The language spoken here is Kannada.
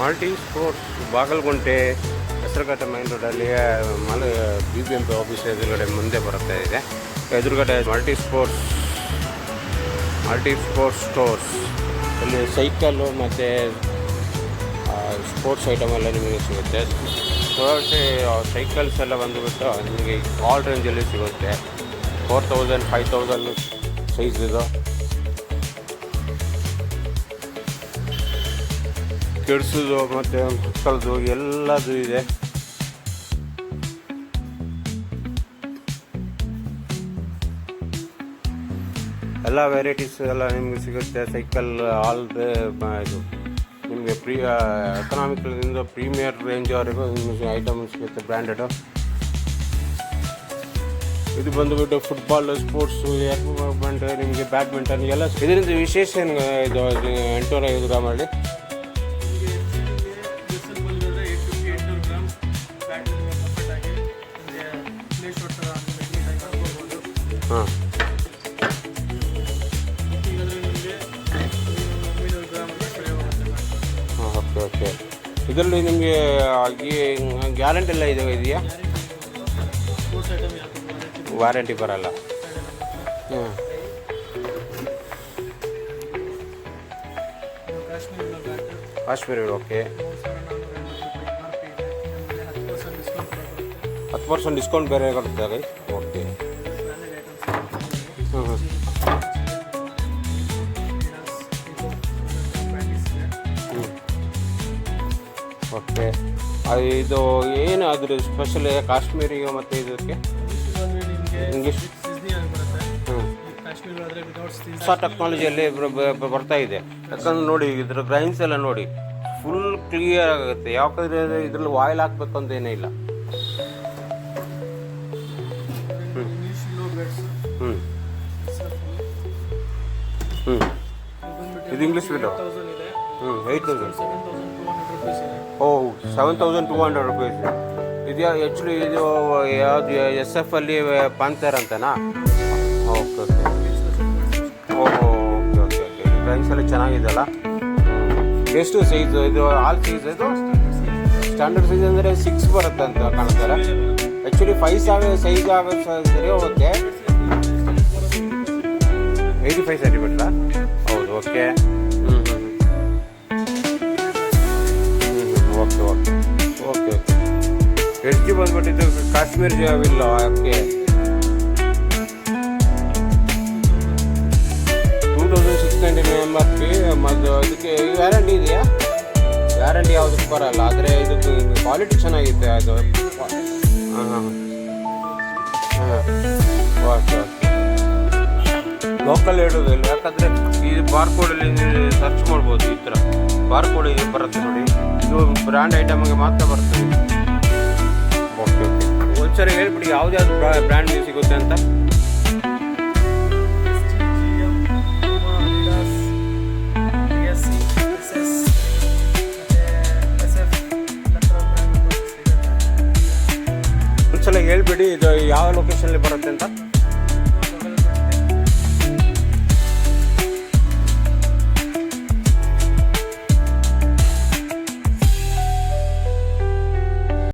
Multi sports Bagalagunte Hesaraghatta main ರೋಡಲ್ಲಿ BBMP ಆಫೀಸ್ ಎದುರುಗಡೆ ಮುಂದೆ ಬರ್ತಾ ಇದೆ. ಎದುರುಗಡೆ ಮಲ್ಟಿ ಸ್ಪೋರ್ಟ್ಸ್ ಸ್ಟೋರ್ಸ್. ಇಲ್ಲಿ ಸೈಕಲ್ಲು ಮತ್ತು ಸ್ಪೋರ್ಟ್ಸ್ ಐಟಮ್ ಎಲ್ಲ ನಿಮಗೆ ಸಿಗುತ್ತೆ. ಸೈಕಲ್ಸ್ ಎಲ್ಲ ಬಂದುಬಿಟ್ಟು ನಿಮಗೆ ಆಲ್ ರೇಂಜಲ್ಲಿ ಸಿಗುತ್ತೆ. 4000 5000 ಸೈಜ್ ಇದು. ಕಿಡ್ಸದು ಮತ್ತು ಮಕ್ಕಳದು ಎಲ್ಲದು ಇದೆ. ಎಲ್ಲ ವೆರೈಟೀಸ್ ಎಲ್ಲ ನಿಮಗೆ ಸಿಗುತ್ತೆ. ಸೈಕಲ್ ಇದು ನಿಮಗೆ ಎಕನಾಮಿಕಲಿಂದ ಪ್ರೀಮಿಯರ್ ರೇಂಜ್ವರೆಗೂ ನಿಮಗೆ ಐಟಮ್ ಸಿಗುತ್ತೆ ಬ್ರ್ಯಾಂಡೆಡು. ಇದು ಬಂದುಬಿಟ್ಟು ಫುಟ್ಬಾಲ್, ಸ್ಪೋರ್ಟ್ಸು, ನಿಮಗೆ ಬ್ಯಾಡ್ಮಿಂಟನ್ ಎಲ್ಲ. ಇದರಿಂದ ವಿಶೇಷ ಇದು 850 ಗ್ರಾಮಲ್ಲಿ ಹಾಂ ಓಕೆ. ಇದರಲ್ಲಿ ನಿಮಗೆ ಗ್ಯಾರಂಟಿ ಎಲ್ಲ ಇದೆಯಾ? ವಾರಂಟಿ ಬರಲ್ಲ. ಕಾಶ್ಮೀರಿ ಓಕೆ. 10% ಡಿಸ್ಕೌಂಟ್ ಬೇರೆ ಕೊಡ್ತಾರೆ. ಓಕೆ. ಓಕೆ. ಇದು ಏನು ಅದ್ರ ಸ್ಪೆಷಲ್ ಕಾಶ್ಮೀರಿಗೆ ಮತ್ತು ಇದಕ್ಕೆ ಇಂಗ್ಲೀಷ್ ಹೊಸ ಟೆಕ್ನಾಲಜಿಯಲ್ಲಿ ಬರ್ತಾ ಇದೆ. ಯಾಕಂದ್ರೆ ನೋಡಿ ಇದ್ರ ಗ್ರೈನ್ಸ್ ಎಲ್ಲ ನೋಡಿ ಫುಲ್ ಕ್ಲಿಯರ್ ಆಗುತ್ತೆ. ಯಾಕಂದರೆ ಇದರಲ್ಲಿ ಆಯಿಲ್ ಹಾಕ್ಬೇಕು ಅಂತ ಏನೇ ಇಲ್ಲ. ಇದು ಇಂಗ್ಲೀಷ್ ವಿಂಡೋ 8000. 7200 ರುಪೀಸ್. ಇದು ಆ್ಯಕ್ಚುಲಿ ಇದು ಯಾವುದು SF ಅಲ್ಲಿ ಪಾಂತರ್ ಅಂತನಾ? Okay okay. ಓಕೆ. ಪ್ರೈಸ್ ಎಲ್ಲ ಚೆನ್ನಾಗಿದೆಯಲ್ಲ. ಎಷ್ಟು ಸೈಜು ಇದು? ಆಲ್ ಸೈಜ್ ಇದು ಸ್ಟ್ಯಾಂಡರ್ಡ್ ಸೈಜ್ ಅಂದರೆ 6 ಬರುತ್ತೆ ಅಂತ ಕಾಣ್ತಾರೆ. ಆ್ಯಕ್ಚುಲಿ 5 ಸೈಜ್ ಆಗೋದು ಸರಿ ಹೋಗುತ್ತೆ. 85 ಸರಿ ಬಿಡ್ಲಾ? ಹೌದು. ಓಕೆ. ಓಕೆ. ಎಷ್ಟು ಬಂದ್ಬಿಟ್ಟಿದ್ದು ಕಾಶ್ಮೀರ್ ವಿಲ್ಲ. ಓಕೆ. 2699 MRP. ಮತ್ತು ಇದಕ್ಕೆ ವ್ಯಾರಂಟಿ ಇದೆಯಾ? ವ್ಯಾರಂಟಿ ಯಾವುದಕ್ಕೆ ಬರಲ್ಲ, ಆದರೆ ಇದಕ್ಕೆ ಕ್ವಾಲಿಟಿ ಚೆನ್ನಾಗಿದೆ ಅದು. ಓಕೆ. ಲೋಕಲ್ ಹೇಳೋದಿಲ್ಲ, ಯಾಕಂದರೆ ಈ ಬಾರ್ಕೋಡಲ್ಲಿ ಸರ್ಚ್ ಮಾಡ್ಬೋದು. ಈ ಥರ ಬಾರ್ಕೋಡ್ ಬರುತ್ತೆ ನೋಡಿ. ಇದು ಬ್ರ್ಯಾಂಡ್ ಐಟಮ್ಗೆ ಮಾತ್ರ ಬರ್ತದೆ. ಓಕೆ. ಒಂದ್ಸರಿ ಹೇಳ್ಬಿಡಿ ಯಾವ್ದು ಬ್ರ್ಯಾಂಡ್ ಸಿಗುತ್ತೆ ಅಂತ. ಒಂದ್ಸಲ ಹೇಳ್ಬಿಡಿ ಇದು ಯಾವ ಲೊಕೇಶನಲ್ಲಿ ಬರುತ್ತೆ ಅಂತ.